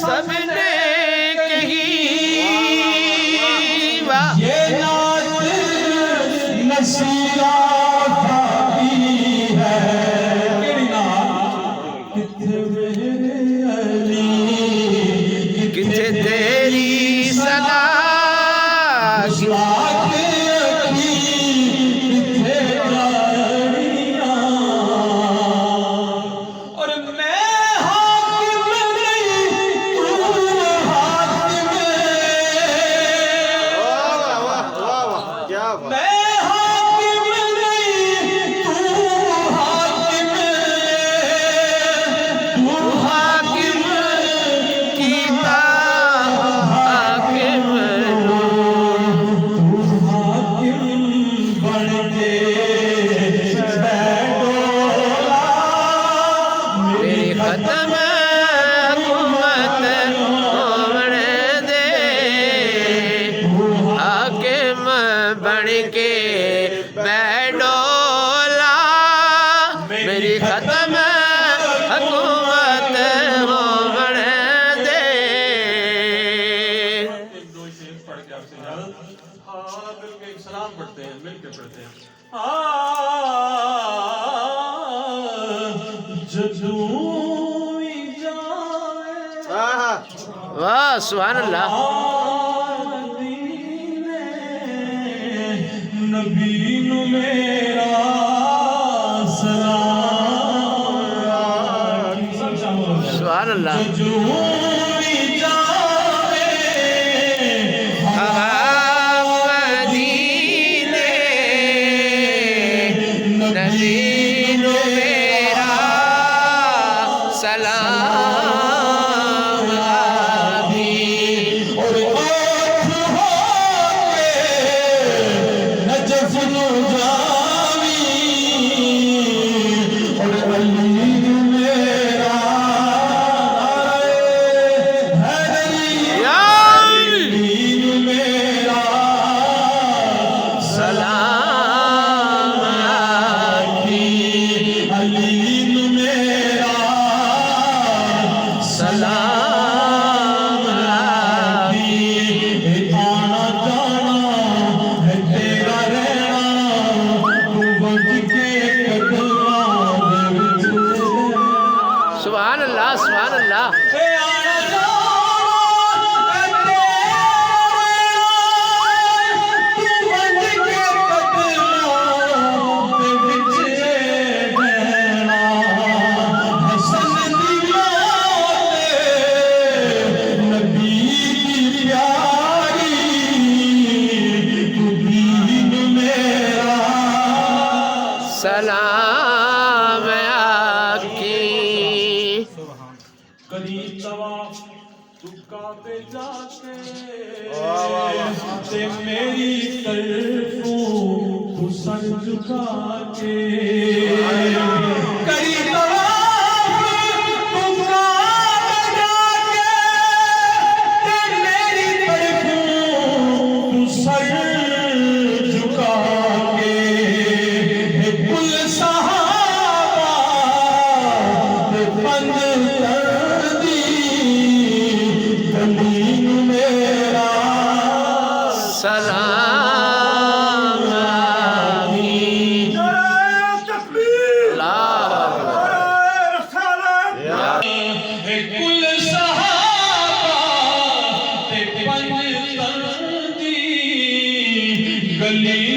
सबने कही वाह ये नात नसीरा भाई है केड़ी नात किथे मेरे अली किथे तेरी सलाह बन के बैडोला मेरी खत्म हुकूमत हो बन दे। एक दो शेर पढ़ के आपसे हाँ मिलके एक सलाम पढ़ते हैं मिलके पढ़ते हैं वाह सुभान अल्लाह नबीन मेरा सलाम सुभान अल्लाह मदीने नबीन मेरा सलाम सुभान अल्लाह सुभान अल्लाह सलाम आकी करीब तवाफ तुका पे जाके ते मेरी तरफों तू सर झुका के करीब तवाफ तुका पे जाके ते मेरी तरफों तू सर झुका के कुल सहाबा ते पंज सलाम कुल सहाबा ते पंज गली